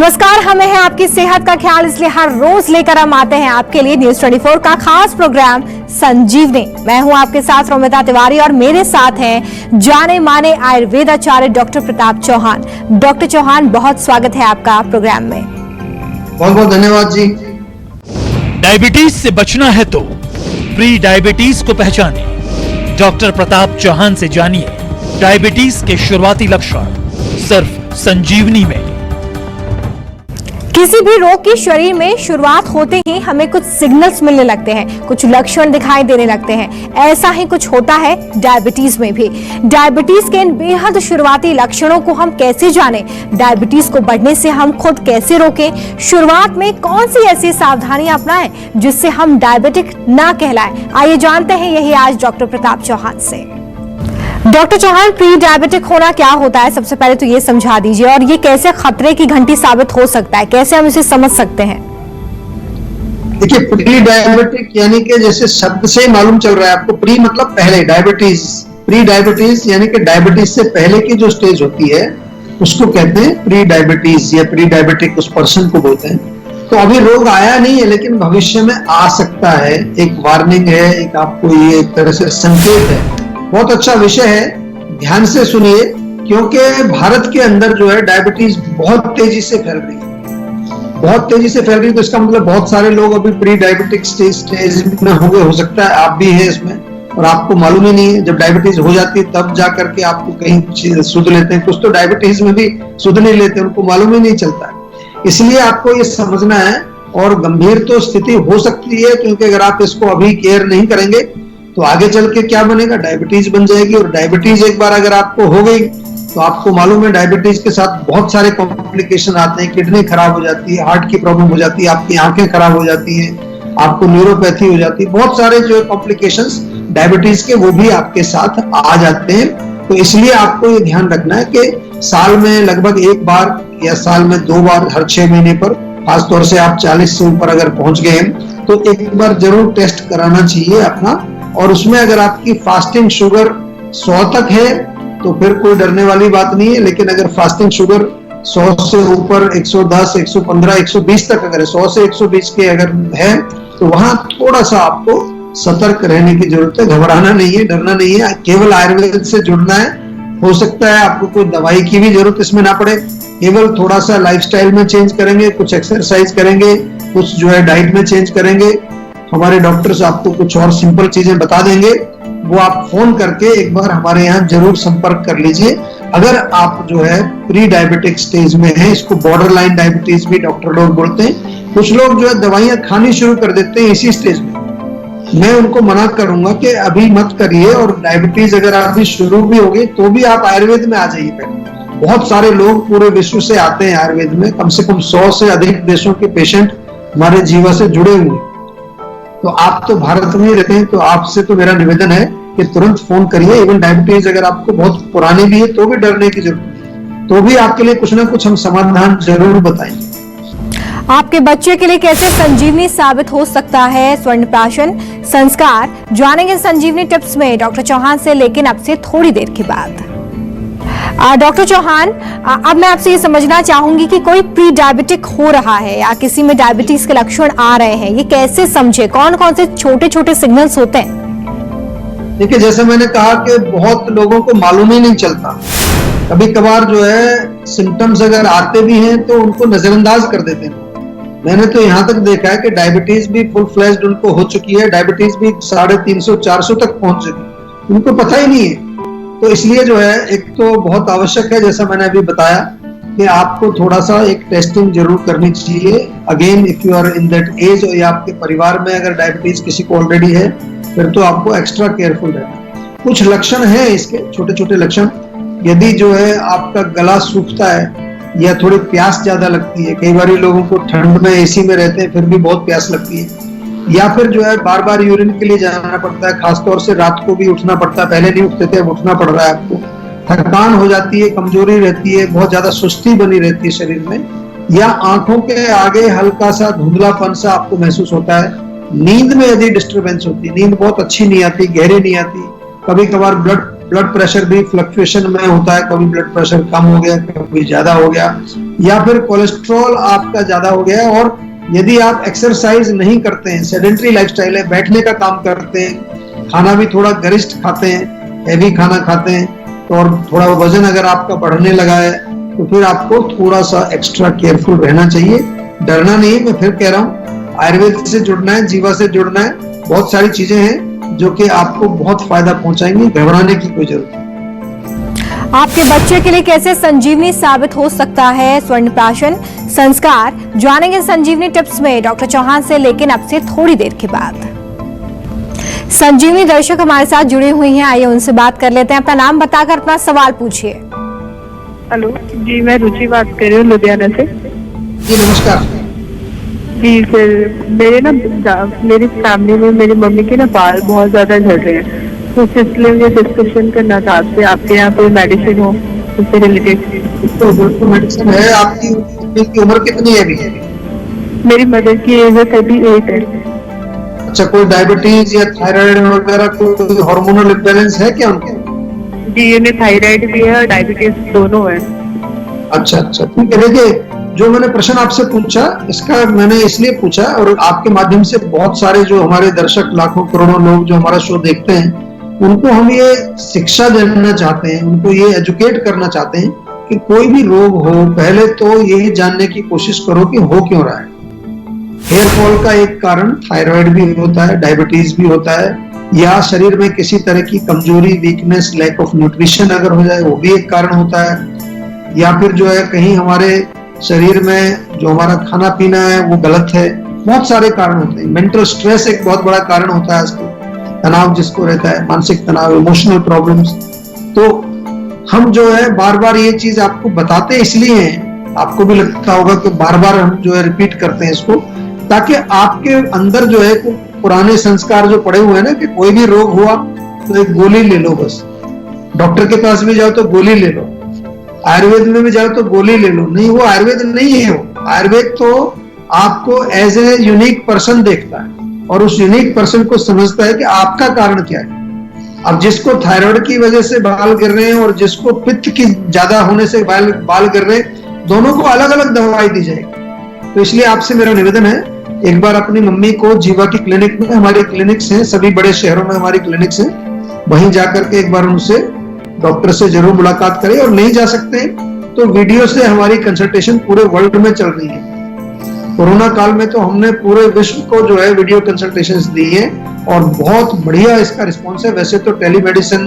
नमस्कार, हमें है आपकी सेहत का ख्याल, इसलिए हर रोज लेकर हम आते हैं आपके लिए न्यूज 24 का खास प्रोग्राम संजीवनी। मैं हूं आपके साथ रोमिता तिवारी और मेरे साथ हैं जाने माने आयुर्वेद आचार्य डॉक्टर प्रताप चौहान। डॉक्टर चौहान, बहुत स्वागत है आपका प्रोग्राम में। बहुत बहुत धन्यवाद जी। डायबिटीज से बचना है तो प्री डायबिटीज को पहचाने। डॉक्टर प्रताप चौहान से जानिए डायबिटीज के शुरुआती लक्षण सिर्फ संजीवनी में। किसी भी रोग की शरीर में शुरुआत होते ही हमें कुछ सिग्नल्स मिलने लगते हैं, कुछ लक्षण दिखाई देने लगते हैं। ऐसा ही कुछ होता है डायबिटीज में भी। डायबिटीज के इन बेहद शुरुआती लक्षणों को हम कैसे जानें? डायबिटीज को बढ़ने से हम खुद कैसे रोकें? शुरुआत में कौन सी ऐसी सावधानियां अपनाएं जिससे हम डायबिटिक ना कहलाएं? आइए जानते हैं यही आज डॉक्टर प्रताप चौहान से। डॉक्टर चौहान, प्री डायबिटिक होना क्या होता है? सबसे पहले तो ये समझा दीजिए, और ये कैसे खतरे की घंटी साबित हो सकता है, कैसे हम इसे समझ सकते हैं? देखिए, प्री डायबिटिक यानी कि जैसे शब्द से मालूम चल रहा है आपको, प्री मतलब पहले, डायबिटीज, प्री डायबिटीज यानी कि डायबिटीज से पहले की जो स्टेज होती है उसको कहते हैं प्री डायबिटीज या प्री डायबिटिक, उस पर्सन को बोलते हैं। तो अभी रोग आया नहीं है लेकिन भविष्य में आ सकता है, एक वार्निंग है, एक आपको ये एक तरह से संकेत है। बहुत अच्छा विषय है, ध्यान से सुनिए, क्योंकि भारत के अंदर जो है डायबिटीज बहुत तेजी से फैल रही है, बहुत तेजी से फैल रही है। तो इसका मतलब बहुत सारे लोग अभी प्री डायबिटिक स्टेज में होंगे, हो सकता है आप भी हैं इसमें और आपको मालूम ही नहीं है। जब डायबिटीज हो जाती है तब जा करके आपको कहीं सुध लेते हैं, कुछ तो डायबिटीज में भी सुध नहीं लेते, उनको मालूम ही नहीं चलता है। इसलिए आपको ये समझना है, और गंभीर तो स्थिति हो सकती है, क्योंकि अगर आप इसको अभी केयर नहीं करेंगे तो आगे चल के क्या बनेगा, डायबिटीज बन जाएगी। और डायबिटीज एक बार अगर आपको हो गई तो आपको मालूम है डायबिटीज के साथ बहुत सारे कॉम्प्लिकेशन आते हैं। किडनी खराब हो जाती है, हार्ट की प्रॉब्लम हो जाती है, आपकी आंखें खराब हो जाती हैं, आपको न्यूरोपैथी हो जाती है, बहुत सारे जो कॉम्प्लिकेशंस डायबिटीज के वो भी आपके साथ आ जाते हैं। तो इसलिए आपको ये ध्यान रखना है कि साल में लगभग एक बार या साल में 2 बार, हर 6 महीने पर, खासतौर से आप 40 से ऊपर अगर पहुंच गए हैं तो एक बार जरूर टेस्ट कराना चाहिए अपना। और उसमें अगर आपकी फास्टिंग शुगर 100 तक है तो फिर कोई डरने वाली बात नहीं है, लेकिन अगर फास्टिंग शुगर 100 से ऊपर 110, 115, 120 तक अगर है, 100 से 120 के अगर है तो वहां थोड़ा सा आपको सतर्क रहने की जरूरत है। घबराना नहीं है, डरना नहीं है, केवल आयुर्वेद से जुड़ना है। हो सकता है आपको कोई दवाई की भी जरूरत इसमें ना पड़े, केवल थोड़ा सा लाइफस्टाइल में चेंज करेंगे, कुछ एक्सरसाइज करेंगे, कुछ जो है डाइट में चेंज करेंगे, हमारे डॉक्टर्स आपको कुछ और सिंपल चीजें बता देंगे। वो आप फोन करके एक बार हमारे यहाँ जरूर संपर्क कर लीजिए। अगर आप जो है प्री डायबिटिक स्टेज में है, इसको बॉर्डर लाइन डायबिटीज भी डॉक्टर लोग बोलते हैं। कुछ लोग जो है दवाइयां खानी शुरू कर देते हैं इसी स्टेज में। मैं उनको मना करूंगा कि अभी मत करिए, और डायबिटीज अगर अभी शुरू भी होगी तो भी आप आयुर्वेद में आ जाइए पहले। बहुत सारे लोग पूरे विश्व से आते हैं आयुर्वेद में, कम से कम 100 से अधिक देशों के पेशेंट हमारे जीवा से जुड़े हुए। तो आप तो भारत में ही रहते हैं, तो आपसे तो मेरा निवेदन है कि तुरंत फोन करिए। इवन डायबिटीज अगर आपको बहुत पुरानी भी है तो भी डरने की जरूरत नहीं, तो भी आपके लिए कुछ ना कुछ हम समाधान जरूर बताएंगे। आपके बच्चे के लिए कैसे संजीवनी साबित हो सकता है स्वर्णप्राशन संस्कार? जानेंगे संजीवनी टिप्स में डॉक्टर चौहान से, लेकिन अब से थोड़ी देर के बाद। डॉक्टर चौहान, अब मैं आपसे ये समझना चाहूंगी कि कोई प्री डायबिटिक हो रहा है या किसी में डायबिटीज के लक्षण आ रहे हैं, ये कैसे समझे? कौन कौन से छोटे छोटे सिग्नल्स होते हैं? देखिए, जैसे मैंने कहा कि बहुत लोगों को मालूम ही नहीं चलता। कभी कभार जो है सिम्टम्स अगर आते भी हैं तो उनको नजरअंदाज कर देते हैं। मैंने तो यहाँ तक देखा है कि डायबिटीज भी फुल फ्लैश्ड उनको हो चुकी है, डायबिटीज भी 350, 400 तक पहुंच चुकी, उनको पता ही नहीं है। तो इसलिए जो है एक तो बहुत आवश्यक है, जैसा मैंने अभी बताया, कि आपको थोड़ा सा एक टेस्टिंग जरूर करनी चाहिए। Again, if you are in that age, या आपके परिवार में अगर डायबिटीज किसी को ऑलरेडी है फिर तो आपको एक्स्ट्रा केयरफुल रहना। कुछ लक्षण हैं इसके, छोटे छोटे लक्षण। यदि जो है आपका गला सूखता है या थोड़ी प्यास ज्यादा लगती है, कई बार लोगों को ठंड में एसी में रहते हैं फिर भी बहुत प्यास लगती है, या फिर जो है बार बार यूरिन के लिए जाना पड़ता है, खासतौर से रात को भी उठना पड़ता है, पहले नहीं उठते थे अब उठना पड़ रहा है आपको, थकान हो जाती है, कमजोरी रहती है, बहुत ज्यादा सुस्ती बनी रहती है शरीर में, या आंखों के आगे हल्का सा धुंधलापन सा आपको महसूस होता है, नींद में यदि डिस्टरबेंस होती है, नींद बहुत अच्छी नहीं आती, गहरी नहीं आती, कभी कभार ब्लड ब्लड प्रेशर भी फ्लक्चुएशन में होता है, कभी ब्लड प्रेशर कम हो गया, कभी ज्यादा हो गया, या फिर कोलेस्ट्रॉल आपका ज्यादा हो गया। और यदि आप एक्सरसाइज नहीं करते हैं, सेडेंटरी लाइफस्टाइल है, बैठने का काम करते हैं, खाना भी थोड़ा गरिष्ठ खाते हैं, हैवी खाना खाते हैं, तो और थोड़ा वजन अगर आपका बढ़ने लगा है तो फिर आपको थोड़ा सा एक्स्ट्रा केयरफुल रहना चाहिए। डरना नहीं, मैं फिर कह रहा हूँ, आयुर्वेद से जुड़ना है, जीवा से जुड़ना है, बहुत सारी चीजें हैं जो कि आपको बहुत फायदा पहुंचाएंगी, घबराने की कोई जरूरत नहीं। आपके बच्चे के लिए कैसे संजीवनी साबित हो सकता है स्वर्णप्राशन संस्कार, जानेंगे संजीवनी टिप्स में डॉक्टर चौहान से, लेकिन अब से थोड़ी देर के बाद। संजीवनी दर्शक हमारे साथ जुड़े हुए हैं, आइए उनसे बात कर लेते हैं। अपना नाम बताकर अपना सवाल पूछिए। हेलो जी, मैं रुचि बात कर रही हूँ लुधियाना से। जी नमस्कार। जी सर, मेरी फैमिली में मेरी मम्मी के ना बाल बहुत ज्यादा झड़ रहे हैं, तो इसलिए मुझे डिस्कशन करना चाहते, आपके यहाँ कोई मेडिसिन हो उससे रिलेटेड। मेडिसिन है। आपकी उम्र कितनी है अभी? मेरी मदर की एज 38 है। अच्छा, कोई डायबिटीज या थायराइड वगैरह कोई हार्मोनल इम्बैलेंस है क्या उनके? जी, उन्हें थायराइड भी है और डायबिटीज दोनों है। अच्छा अच्छा, ठीक है। देखिए, जो मैंने प्रश्न आपसे पूछा, इसका मैंने इसलिए पूछा, और आपके माध्यम से बहुत सारे जो हमारे दर्शक, लाखों करोड़ों लोग जो हमारा शो देखते हैं, उनको हम ये शिक्षा देना चाहते हैं, उनको ये एजुकेट करना चाहते हैं कि कोई भी रोग हो, पहले तो यही जानने की कोशिश करो कि हो क्यों रहा है। हेयर फॉल का एक कारण थायराइड भी होता है, डायबिटीज भी होता है, या शरीर में किसी तरह की कमजोरी, वीकनेस, लैक ऑफ न्यूट्रिशन अगर हो जाए, वो भी एक कारण होता है। या फिर जो है कहीं हमारे शरीर में जो हमारा खाना पीना है वो गलत है, बहुत सारे कारण होते हैं। मेंटल स्ट्रेस एक बहुत बड़ा कारण होता है आजकल, तनाव जिसको रहता है, मानसिक तनाव, इमोशनल प्रॉब्लम्स। तो हम जो है बार बार ये चीज आपको बताते इसलिए हैं, आपको भी लगता होगा कि बार बार हम जो है रिपीट करते हैं इसको, ताकि आपके अंदर जो है पुराने संस्कार जो पड़े हुए हैं ना, कि कोई भी रोग हुआ तो एक गोली ले लो, बस डॉक्टर के पास भी जाओ तो गोली ले लो, आयुर्वेद में भी जाओ तो गोली ले लो। नहीं, वो आयुर्वेद नहीं है। वो आयुर्वेद तो आपको एज ए यूनिक पर्सन देखता है और उस यूनिक पर्सन को समझता है कि आपका कारण क्या है। अब जिसको थायराइड की वजह से बाल गिर रहे हैं और जिसको पित्त की ज्यादा होने से बाल गिर रहे हैं, दोनों को अलग अलग दवाई दी जाएगी। तो इसलिए आपसे मेरा निवेदन है, एक बार अपनी मम्मी को जीवा की क्लिनिक में, हमारे क्लिनिक्स हैं सभी बड़े शहरों में, हमारी क्लिनिक्स हैं, वहीं जाकर के एक बार उनसे, डॉक्टर से जरूर मुलाकात करें। और नहीं जा सकते तो वीडियो से हमारी कंसल्टेशन पूरे वर्ल्ड में चल रही है। कोरोना काल में तो हमने पूरे विश्व को जो है वीडियो कंसल्टेशंस दी है और बहुत बढ़िया इसका रिस्पॉन्स है। वैसे तो टेलीमेडिसिन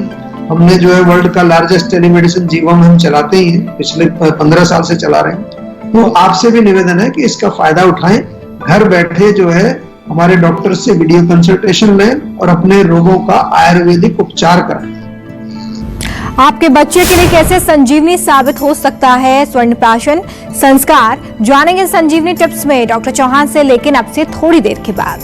हमने जो है वर्ल्ड का लार्जेस्ट टेलीमेडिसिन जीवा में हम चलाते ही हैं, पिछले 15 साल से चला रहे हैं। तो आपसे भी निवेदन है कि इसका फायदा उठाएं, घर बैठे जो है हमारे डॉक्टर से वीडियो कंसल्टेशन लें और अपने रोगों का आयुर्वेदिक उपचार करें। आपके बच्चे के लिए कैसे संजीवनी साबित हो सकता है स्वर्णप्राशन संस्कार, जानेंगे संजीवनी टिप्स में डॉक्टर चौहान से, लेकिन अब से थोड़ी देर के बाद।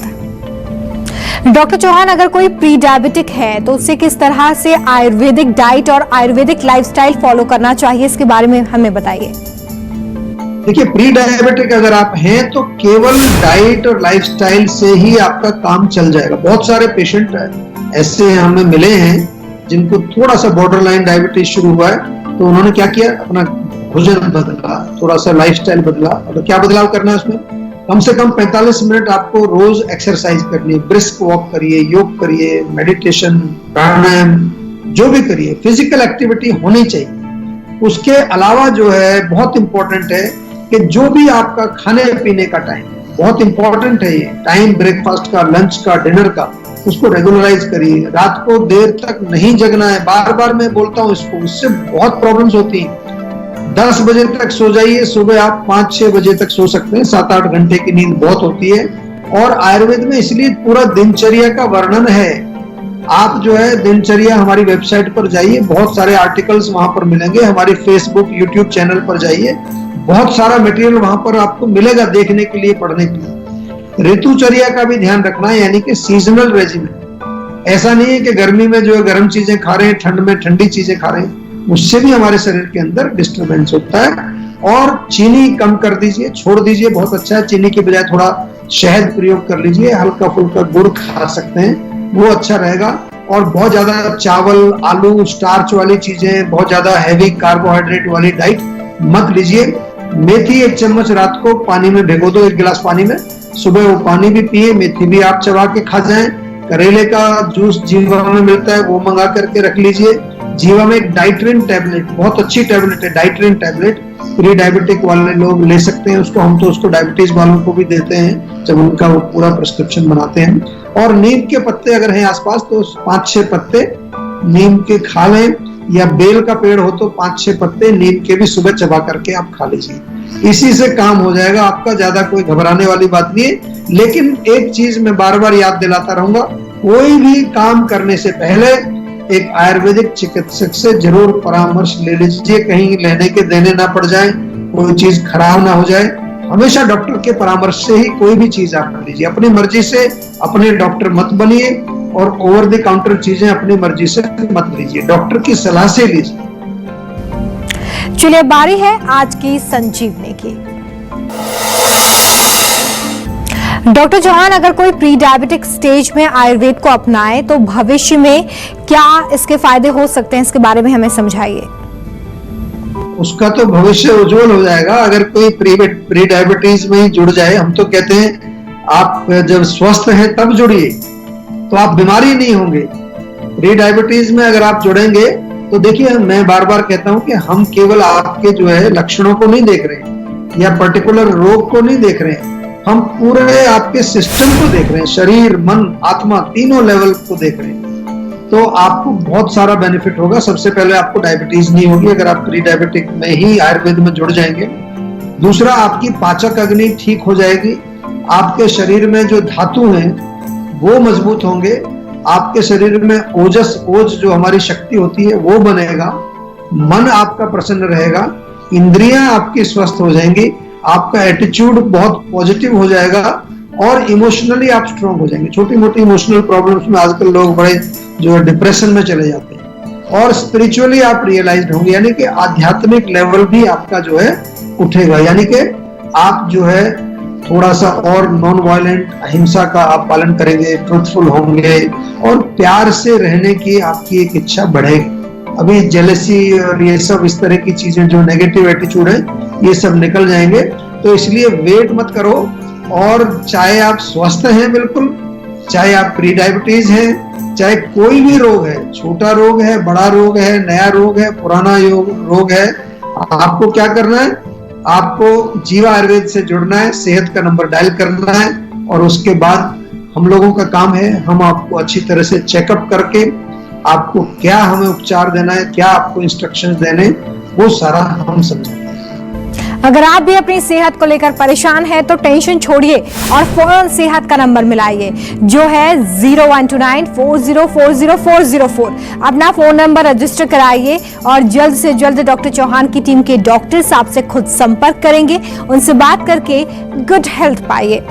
डॉक्टर चौहान, अगर कोई प्री डायबिटिक है तो उसे किस तरह से आयुर्वेदिक डाइट और आयुर्वेदिक लाइफस्टाइल फॉलो करना चाहिए, इसके बारे में हमें बताइए। देखिए, प्री डायबिटिक अगर आप हैं तो केवल डाइट और लाइफस्टाइल से ही आपका काम चल जाएगा। बहुत सारे पेशेंट ऐसे हमें मिले हैं जिनको थोड़ा सा बॉर्डर लाइन डायबिटीज शुरू हुआ है, तो उन्होंने क्या किया, अपना भोजन बदला, थोड़ा सा लाइफस्टाइल बदला। और क्या बदलाव करना है उसमें, कम से कम 45 मिनट आपको रोज एक्सरसाइज करनी है, ब्रिस्क वॉक करिए, योग करिए, मेडिटेशन, प्राणायाम, जो भी करिए, फिजिकल एक्टिविटी होनी चाहिए। उसके अलावा जो है बहुत इंपॉर्टेंट है कि जो भी आपका खाने पीने का टाइम, बहुत इंपॉर्टेंट है ये टाइम, ब्रेकफास्ट का, लंच का, डिनर का, उसको रेगुलराइज करिए। रात को देर तक नहीं जगना है, बार बार मैं बोलता हूँ इसको, इससे बहुत प्रॉब्लम्स होती हैं। 10 बजे तक सो जाइए, सुबह आप 5-6 बजे तक सो सकते हैं, 7-8 घंटे की नींद बहुत होती है। और आयुर्वेद में इसलिए पूरा दिनचर्या का वर्णन है। आप जो है दिनचर्या, हमारी वेबसाइट पर जाइए, बहुत सारे आर्टिकल्स वहां पर मिलेंगे, हमारी फेसबुक, यूट्यूब चैनल पर जाइए, बहुत सारा मटेरियल वहां पर आपको मिलेगा देखने के लिए, पढ़ने के लिए। ऋतुचर्या का भी ध्यान रखना है, यानी कि सीजनल रेजिमेंट। ऐसा नहीं है कि गर्मी में जो है गर्म चीजें खा रहे हैं, ठंड में ठंडी चीजें खा रहे हैं, उससे भी हमारे शरीर के अंदर डिस्टर्बेंस होता है। और चीनी कम कर दीजिए, छोड़ दीजिए, बहुत अच्छा है। चीनी के बजाय थोड़ा शहद प्रयोग कर लीजिए, हल्का फुल्का गुड़ खा सकते हैं, वो अच्छा रहेगा। और बहुत ज्यादा चावल, आलू, स्टार्च वाली चीजें, बहुत ज्यादा हैवी कार्बोहाइड्रेट वाली डाइट मत लीजिए। मेथी 1 चम्मच रात को पानी में भिगो दो, 1 गिलास पानी में, सुबह वो पानी भी पिए, मेथी भी आप चबा के खा जाएं। करेले का जूस जीवा में मिलता है, वो मंगा करके रख लीजिए। जीवा में एक डाइट्रिन टैबलेट, बहुत अच्छी टैबलेट है, डाइट्रिन टैबलेट, प्री डायबिटिक वाले लोग ले सकते हैं उसको, हम तो उसको डायबिटीज वालों को भी देते हैं जब उनका वो पूरा प्रिस्क्रिप्शन बनाते हैं। और नीम के पत्ते अगर हैं आसपास तो 5-6 पत्ते नीम के खा लें, या बेल का पेड़ हो तो 5-6 पत्ते नीम के भी सुबह चबा करके आप खा लीजिए। इसी से काम हो जाएगा आपका, ज्यादा कोई घबराने वाली बात नहीं है। लेकिन एक चीज मैं बार बार याद दिलाता रहूंगा, कोई भी काम करने से पहले एक आयुर्वेदिक चिकित्सक से जरूर परामर्श ले लीजिए, कहीं लेने के देने ना पड़ जाए, कोई चीज खराब ना हो जाए। हमेशा डॉक्टर के परामर्श से ही कोई भी चीज आप लीजिए, अपनी मर्जी से अपने डॉक्टर मत बनिए, और ओवर द काउंटर चीजें अपनी मर्जी से मत लीजिए, डॉक्टर की सलाह से लीजिए। चलिए, बारी है आज की संजीवनी की। डॉक्टर चौहान, अगर कोई प्री डायबिटिक स्टेज में आयुर्वेद को अपनाए तो भविष्य में क्या इसके फायदे हो सकते हैं, इसके बारे में हमें समझाइए। उसका तो भविष्य उज्जवल हो जाएगा अगर कोई प्री डायबिटीज में ही जुड़ जाए। हम तो कहते हैं आप जब स्वस्थ हैं तब जुड़िए, तो आप बीमारी नहीं होंगे। प्री डायबिटीज में अगर आप जुड़ेंगे तो देखिए, मैं बार बार कहता हूं कि हम केवल आपके जो है लक्षणों को नहीं देख रहे हैं या पर्टिकुलर रोग को नहीं देख रहे हैं, हम पूरे आपके सिस्टम को देख रहे हैं, शरीर, मन, आत्मा, तीनों लेवल को देख रहे हैं। तो आपको बहुत सारा बेनिफिट होगा। सबसे पहले आपको डायबिटीज नहीं होगी अगर आप प्री डायबिटिक में ही आयुर्वेद में जुड़ जाएंगे। दूसरा, आपकी पाचक अग्नि ठीक हो जाएगी, आपके शरीर में जो धातु हैं वो मजबूत होंगे, आपके शरीर में ओज जो हमारी शक्ति होती है वो बनेगा, मन आपका प्रसन्न रहेगा, इंद्रियां आपकी स्वस्थ हो जाएंगी, आपका एटीट्यूड बहुत पॉजिटिव हो जाएगा, और इमोशनली आप स्ट्रांग हो जाएंगे। छोटी मोटी इमोशनल प्रॉब्लम्स में आजकल लोग बड़े जो डिप्रेशन में चले जाते हैं। और स्पिरिचुअली आप रियलाइज्ड होंगे, यानी कि आध्यात्मिक लेवल भी आपका जो है उठेगा, यानी कि आप जो है थोड़ा सा और नॉन वायलेंट, अहिंसा का आप पालन करेंगे, ट्रुथफुल होंगे, और प्यार से रहने की आपकी एक इच्छा बढ़ेगी। अभी जेलसी और ये सब इस तरह की चीजें जो नेगेटिव एटीट्यूड है ये सब निकल जाएंगे। तो इसलिए वेट मत करो, और चाहे आप स्वस्थ हैं बिल्कुल, चाहे आप प्री डायबिटीज हैं, चाहे कोई भी रोग है, छोटा रोग है, बड़ा रोग है, नया रोग है, पुराना रोग है, आपको क्या करना है, आपको जीवा आयुर्वेद से जुड़ना है, सेहत का नंबर डायल करना है, और उसके बाद हम लोगों का काम है, हम आपको अच्छी तरह से चेकअप करके आपको क्या हमें उपचार देना है, क्या आपको इंस्ट्रक्शंस देने, वो सारा हम समझाते हैं। अगर आप भी अपनी सेहत को लेकर परेशान हैं तो टेंशन छोड़िए और फौरन सेहत का नंबर मिलाइए, जो है 0129404004। अपना फोन नंबर रजिस्टर कराइए और जल्द से जल्द डॉक्टर चौहान की टीम के डॉक्टर्स आपसे खुद संपर्क करेंगे, उनसे बात करके गुड हेल्थ पाइए।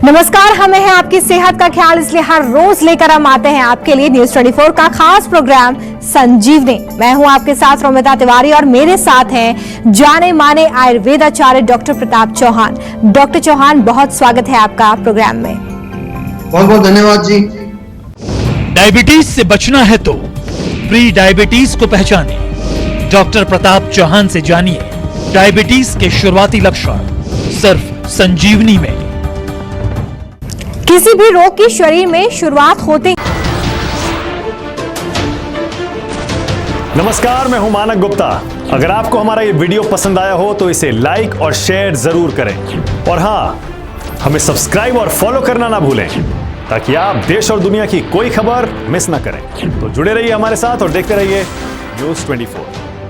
नमस्कार, हमें है आपकी सेहत का ख्याल, इसलिए हर रोज लेकर हम आते हैं आपके लिए न्यूज 24 का खास प्रोग्राम संजीवनी। मैं हूं आपके साथ रोमिता तिवारी और मेरे साथ हैं जाने माने आयुर्वेदाचार्य डॉक्टर प्रताप चौहान। डॉक्टर चौहान, बहुत स्वागत है आपका प्रोग्राम में। बहुत बहुत धन्यवाद जी। डायबिटीज से बचना है तो प्री डायबिटीज को पहचाने। डॉक्टर प्रताप चौहान से जानिए डायबिटीज के शुरुआती लक्षण सिर्फ संजीवनी में। किसी भी रोग की शरीर में शुरुआत होते। नमस्कार, मैं हूं मानक गुप्ता। अगर आपको हमारा ये वीडियो पसंद आया हो तो इसे लाइक और शेयर जरूर करें, और हाँ, हमें सब्सक्राइब और फॉलो करना ना भूलें ताकि आप देश और दुनिया की कोई खबर मिस ना करें। तो जुड़े रहिए हमारे साथ और देखते रहिए न्यूज़ 24।